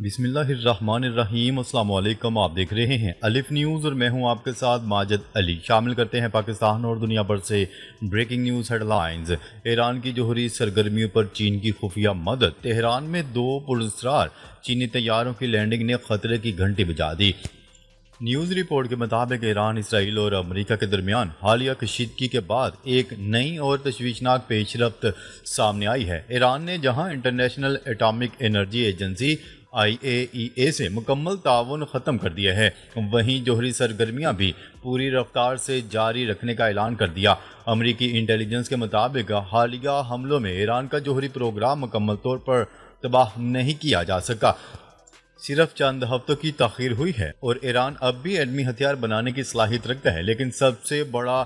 بسم اللہ الرحمن الرحیم۔ السلام علیکم، آپ دیکھ رہے ہیں الف نیوز اور میں ہوں آپ کے ساتھ ماجد علی۔ شامل کرتے ہیں پاکستان اور دنیا بھر سے breaking news headlines. Iran کی جوہری سرگرمیوں پر چین کی خفیہ مدد۔ تہران میں 2 پراسرار چینی طیاروں کی لینڈنگ نے خطرے کی گھنٹی بجا دی۔ نیوز رپورٹ کے مطابق ایران، اسرائیل اور امریکہ کے درمیان حالیہ کشیدگی کے بعد ایک نئی اور تشویشناک پیش رفت سامنے آئی ہے۔ ایران نے جہاں international atomic energy agency IAEA سے مکمل تعاون ختم کر دیا ہے، وہیں جوہری سرگرمیاں بھی پوری رفتار سے جاری رکھنے کا اعلان کر دیا۔ امریکی انٹیلیجنس کے مطابق حالیہ حملوں میں ایران کا جوہری پروگرام مکمل طور پر تباہ نہیں کیا جا سکا، صرف چند ہفتوں کی تاخیر ہوئی ہے اور ایران اب بھی ایٹمی ہتھیار بنانے کی صلاحیت رکھتا ہے۔ لیکن سب سے بڑا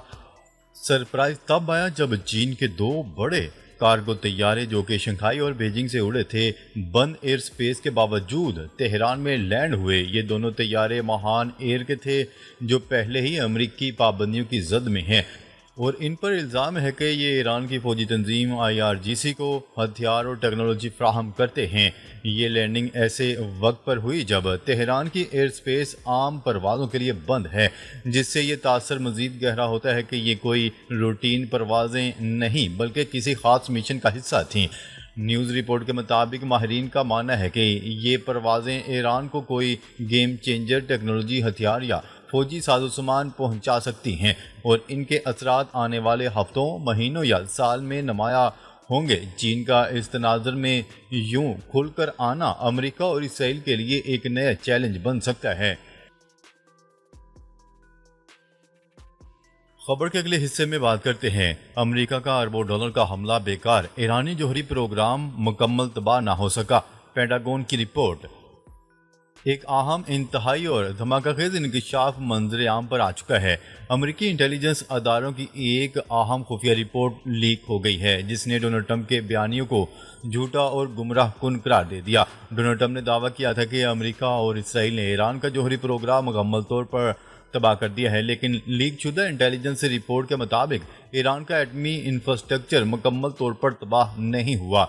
سرپرائز تب آیا جب چین کے 2 بڑے کارگو طیارے جو کہ شنگھائی اور بیجنگ سے اڑے تھے، بند ایئر سپیس کے باوجود تہران میں لینڈ ہوئے۔ یہ دونوں طیارے مہان ایئر کے تھے جو پہلے ہی امریکی پابندیوں کی زد میں ہیں، اور ان پر الزام ہے کہ یہ ایران کی فوجی تنظیم IRGC کو ہتھیار اور ٹیکنالوجی فراہم کرتے ہیں۔ یہ لینڈنگ ایسے وقت پر ہوئی جب تہران کی ایئر سپیس عام پروازوں کے لیے بند ہے، جس سے یہ تاثر مزید گہرا ہوتا ہے کہ یہ کوئی روٹین پروازیں نہیں بلکہ کسی خاص مشن کا حصہ تھیں۔ نیوز رپورٹ کے مطابق ماہرین کا ماننا ہے کہ یہ پروازیں ایران کو کوئی گیم چینجر ٹیکنالوجی، ہتھیار یا فوجی سازوسامان پہنچا سکتی ہیں، اور ان کے اثرات آنے والے ہفتوں، مہینوں یا سال میں نمایاں ہوں گے۔ چین کا اس تناظر میں یوں کھل کر آنا امریکہ اور اسرائیل کے لیے ایک نیا چیلنج بن سکتا ہے۔ خبر کے اگلے حصے میں بات کرتے ہیں امریکہ کا اربوں ڈالر کا حملہ بیکار، ایرانی جوہری پروگرام مکمل تباہ نہ ہو سکا، پینٹاگون کی رپورٹ۔ ایک اہم، انتہائی اور دھماکہ خیز انکشاف منظر عام پر آ چکا ہے۔ امریکی انٹیلیجنس اداروں کی ایک اہم خفیہ رپورٹ لیک ہو گئی ہے جس نے ڈونلڈ ٹرمپ کے بیانیوں کو جھوٹا اور گمراہ کن قرار دے دیا۔ ڈونلڈ ٹرمپ نے دعویٰ کیا تھا کہ امریکہ اور اسرائیل نے ایران کا جوہری پروگرام مکمل طور پر تباہ کر دیا ہے، لیکن لیک شدہ انٹیلیجنس رپورٹ کے مطابق ایران کا ایٹمی انفراسٹرکچر مکمل طور پر تباہ نہیں ہوا،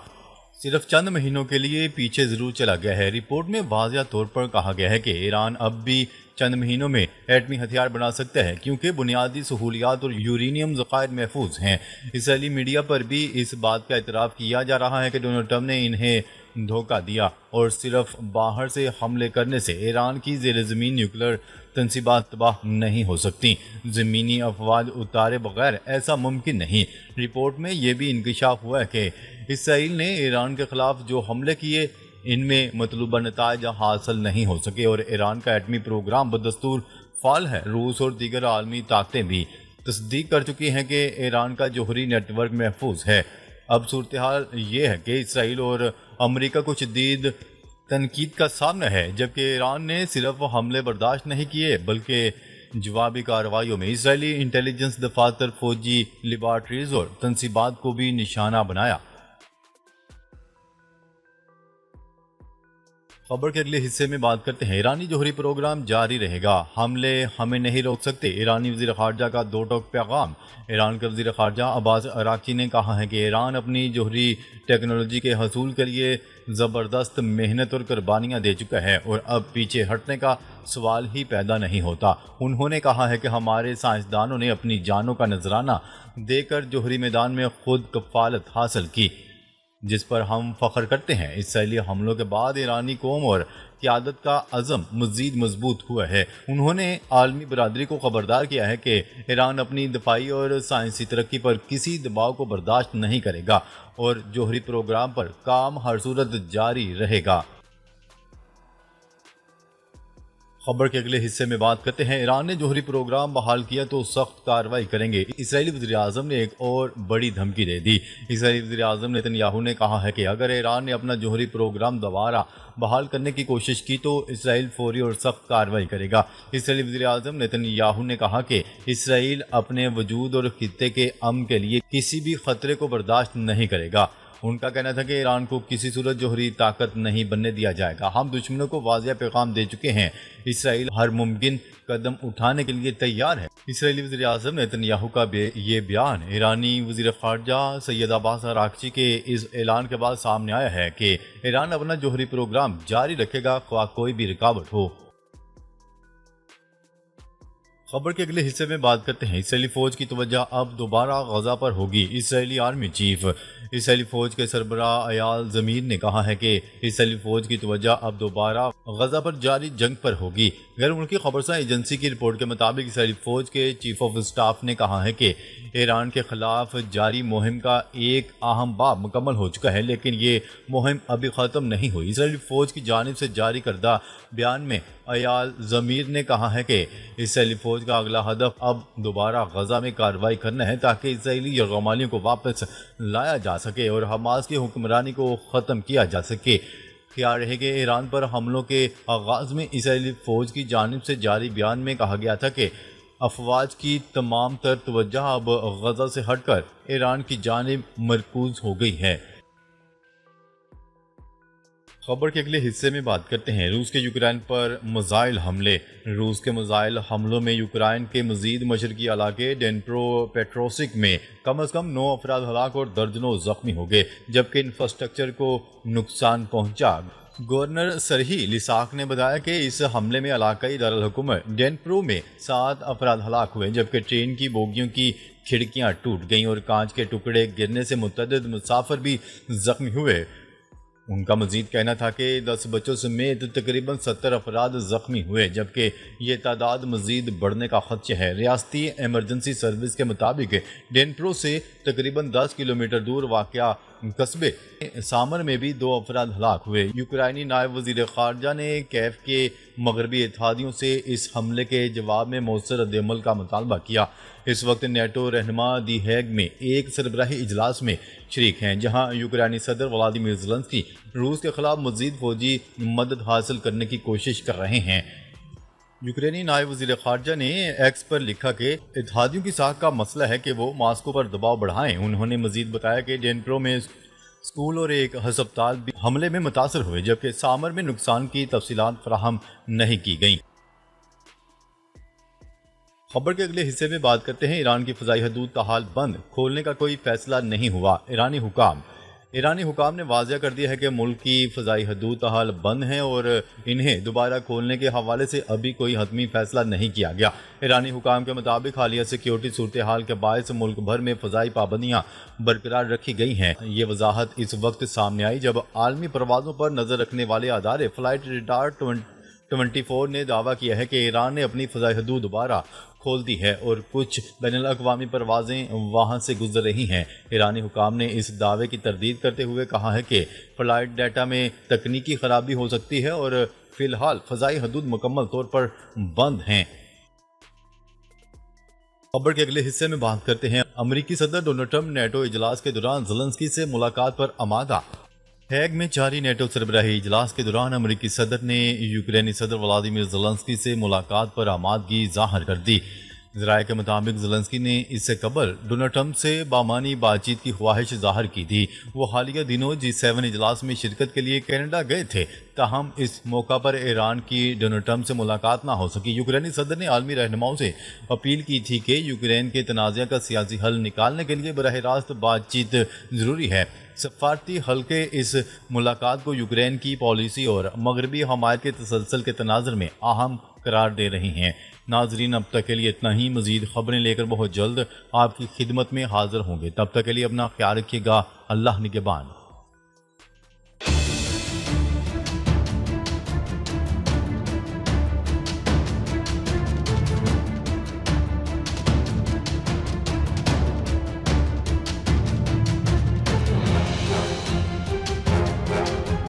صرف چند مہینوں کے لیے پیچھے ضرور چلا گیا ہے۔ رپورٹ میں واضح طور پر کہا گیا ہے کہ ایران اب بھی چند مہینوں میں ایٹمی ہتھیار بنا سکتا ہے کیونکہ بنیادی سہولیات اور یورینیم ذخائر محفوظ ہیں۔ اسرائیلی میڈیا پر بھی اس بات کا اعتراف کیا جا رہا ہے کہ ڈونلڈ ٹرمپ نے انہیں دھوکہ دیا اور صرف باہر سے حملے کرنے سے ایران کی زیر زمین نیوکلیر تنصیبات تباہ نہیں ہو سکتی۔ زمینی افواج اتارے بغیر ایسا ممکن نہیں۔ رپورٹ میں یہ بھی انکشاف ہوا ہے کہ اسرائیل نے ایران کے خلاف جو حملے کیے ان میں مطلوبہ نتائج حاصل نہیں ہو سکے اور ایران کا ایٹمی پروگرام بدستور فعال ہے۔ روس اور دیگر عالمی طاقتیں بھی تصدیق کر چکی ہیں کہ ایران کا جوہری نیٹ ورک محفوظ ہے۔ اب صورتحال یہ ہے کہ اسرائیل اور امریکہ کو شدید تنقید کا سامنا ہے، جبکہ ایران نے صرف حملے برداشت نہیں کیے بلکہ جوابی کارروائیوں میں اسرائیلی انٹیلیجنس دفاتر، فوجی لیبارٹریز اور تنصیبات کو بھی نشانہ بنایا۔ خبر کے اگلے حصے میں بات کرتے ہیں ایرانی جوہری پروگرام جاری رہے گا، حملے ہمیں نہیں روک سکتے، ایرانی وزیر خارجہ کا 2 ٹوک پیغام۔ ایران کے وزیر خارجہ عباس عراقچی نے کہا ہے کہ ایران اپنی جوہری ٹیکنالوجی کے حصول کے لیے زبردست محنت اور قربانیاں دے چکا ہے اور اب پیچھے ہٹنے کا سوال ہی پیدا نہیں ہوتا۔ انہوں نے کہا ہے کہ ہمارے سائنسدانوں نے اپنی جانوں کا نذرانہ دے کر جوہری میدان میں خود کفالت حاصل کی، جس پر ہم فخر کرتے ہیں۔ اسرائیلی حملوں کے بعد ایرانی قوم اور قیادت کا عزم مزید مضبوط ہوا ہے۔ انہوں نے عالمی برادری کو خبردار کیا ہے کہ ایران اپنی دفاعی اور سائنسی ترقی پر کسی دباؤ کو برداشت نہیں کرے گا اور جوہری پروگرام پر کام ہر صورت جاری رہے گا۔ خبر کے اگلے حصے میں بات کرتے ہیں ایران نے جوہری پروگرام بحال کیا تو سخت کارروائی کریں گے، اسرائیلی وزیراعظم نے ایک اور بڑی دھمکی دے دی۔ اسرائیلی وزیراعظم نیتن یاہو نے کہا ہے کہ اگر ایران نے اپنا جوہری پروگرام دوبارہ بحال کرنے کی کوشش کی تو اسرائیل فوری اور سخت کارروائی کرے گا۔ اسرائیلی وزیراعظم نیتن یاہو نے کہا کہ اسرائیل اپنے وجود اور خطے کے امن کے لیے کسی بھی خطرے کو برداشت نہیں کرے گا۔ ان کا کہنا تھا کہ ایران کو کسی صورت جوہری طاقت نہیں بننے دیا جائے گا۔ ہم دشمنوں کو واضح پیغام دے چکے ہیں، اسرائیل ہر ممکن قدم اٹھانے کے لیے تیار ہے۔ اسرائیلی وزیر اعظم نیتن یاہو کا یہ بیان ایرانی وزیر خارجہ سید عباس اراغچی کے اس اعلان کے بعد سامنے آیا ہے کہ ایران اپنا جوہری پروگرام جاری رکھے گا خواہ کوئی بھی رکاوٹ ہو۔ خبر کے اگلے حصے میں بات کرتے ہیں اسرائیلی فوج کی توجہ اب دوبارہ غزہ پر ہوگی۔ اسرائیلی آرمی چیف اسرائیلی فوج کے سربراہ ایال زمیر نے کہا ہے کہ اسرائیلی فوج کی توجہ اب دوبارہ غزہ پر جاری جنگ پر ہوگی۔ غیر ملکی خبرساں ایجنسی کی رپورٹ کے مطابق اسرائیلی فوج کے چیف آف اسٹاف نے کہا ہے کہ ایران کے خلاف جاری مہم کا ایک اہم باب مکمل ہو چکا ہے، لیکن یہ مہم ابھی ختم نہیں ہوئی۔ اسرائیلی فوج کی جانب سے جاری کردہ بیان میں ایال زمیر نے کہا ہے کہ اسرائیلی فوج کا اگلا ہدف اب دوبارہ غزہ میں کارروائی کرنا ہے تاکہ اسرائیلی یرغمالیوں کو واپس لایا جا سکے اور حماس کی حکمرانی کو ختم کیا جا سکے۔ خیال رہے کہ ایران پر حملوں کے آغاز میں اسرائیلی فوج کی جانب سے جاری بیان میں کہا گیا تھا کہ افواج کی تمام تر توجہ اب غزہ سے ہٹ کر ایران کی جانب مرکوز ہو گئی ہے۔ خبر کے اگلے حصے میں بات کرتے ہیں روس کے یوکرائن پر میزائل حملے۔ روس کے میزائل حملوں میں یوکرائن کے مزید مشرقی علاقے ڈنیپرو پیٹروسک میں کم از کم 9 افراد ہلاک اور درجنوں زخمی ہو گئے، جبکہ انفراسٹرکچر کو نقصان پہنچا۔ گورنر سرہی لیساک نے بتایا کہ اس حملے میں علاقائی دارالحکومت ڈنیپرو میں 7 افراد ہلاک ہوئے، جبکہ ٹرین کی بوگیوں کی کھڑکیاں ٹوٹ گئیں اور کانچ کے ٹکڑے گرنے سے متعدد مسافر بھی زخمی ہوئے۔ ان کا مزید کہنا تھا کہ 10 بچوں سمیت تقریباً 70 افراد زخمی ہوئے، جبکہ یہ تعداد مزید بڑھنے کا خدشہ ہے۔ ریاستی ایمرجنسی سروس کے مطابق ڈنیپرو سے تقریباً 10 کلومیٹر دور واقع قصبے سامر میں بھی 2 افراد ہلاک ہوئے۔ یوکرائنی نائب وزیر خارجہ نے کیف کے مغربی اتحادیوں سے اس حملے کے جواب میں مؤثر رد عمل کا مطالبہ کیا۔ اس وقت نیٹو رہنما دی ہیگ میں ایک سربراہی اجلاس میں شریک ہیں، جہاں یوکرائنی صدر ولادیمیر زیلنسکی روس کے خلاف مزید فوجی مدد حاصل کرنے کی کوشش کر رہے ہیں۔ یوکرینی نائب وزیر خارجہ نے ایکس پر لکھا کہ اتحادیوں کی ساکھ کا مسئلہ ہے کہ وہ ماسکو پر دباؤ بڑھائیں۔ انہوں نے مزید بتایا کہ ڈنیپرو میں اسکول اور ایک ہسپتال بھی حملے میں متاثر ہوئے، جبکہ سامر میں نقصان کی تفصیلات فراہم نہیں کی گئیں۔ خبر کے اگلے حصے میں بات کرتے ہیں ایران کی فضائی حدود تاحال بند کھولنے کا کوئی فیصلہ نہیں ہوا۔ ایرانی حکام نے واضح کر دیا ہے کہ ملک کی فضائی حدود تاحال بند ہیں اور انہیں دوبارہ کھولنے کے حوالے سے ابھی کوئی حتمی فیصلہ نہیں کیا گیا۔ ایرانی حکام کے مطابق حالیہ سیکیورٹی صورتحال کے باعث ملک بھر میں فضائی پابندیاں برقرار رکھی گئی ہیں۔ یہ وضاحت اس وقت سامنے آئی جب عالمی پروازوں پر نظر رکھنے والے ادارے فلائٹ ریڈار 24 نے دعویٰ کیا ہے کہ ایران نے اپنی فضائی حدود دوبارہ کھول دی ہے اور کچھ بین الاقوامی پروازیں وہاں سے گزر رہی ہیں۔ ایرانی حکام نے اس دعوے کی تردید کرتے ہوئے کہا ہے کہ فلائٹ ڈیٹا میں تکنیکی خرابی ہو سکتی ہے اور فی الحال فضائی حدود مکمل طور پر بند ہیں۔ خبر کے اگلے حصے میں بات کرتے ہیں امریکی صدر ڈونلڈ ٹرمپ نیٹو اجلاس کے دوران زیلنسکی سے ملاقات پر آمادہ۔ ہیگ میں جاری نیٹو سربراہی اجلاس کے دوران امریکی صدر نے یوکرینی صدر ولادیمیر زیلنسکی سے ملاقات پر آمادگی ظاہر کر دی۔ ذرائع کے مطابق زیلنسکی نے اس سے قبل ڈونلڈ ٹرمپ سے بامعنی بات چیت کی خواہش ظاہر کی تھی۔ وہ حالیہ دنوں G7 اجلاس میں شرکت کے لیے کینیڈا گئے تھے، تاہم اس موقع پر ایران کی ڈونلڈ ٹرمپ سے ملاقات نہ ہو سکی۔ یوکرینی صدر نے عالمی رہنماؤں سے اپیل کی تھی کہ یوکرین کے تنازع کا سیاسی حل نکالنے کے لیے براہ راست بات چیت ضروری ہے۔ سفارتی حلقے اس ملاقات کو یوکرین کی پالیسی اور مغربی حمایت کے تسلسل کے تناظر میں اہم قرار دے رہی ہیں۔ ناظرین، اب تک کے لیے اتنا ہی۔ مزید خبریں لے کر بہت جلد آپ کی خدمت میں حاضر ہوں گے۔ تب تک کے لیے اپنا خیال رکھیے گا۔ اللہ نگہبان۔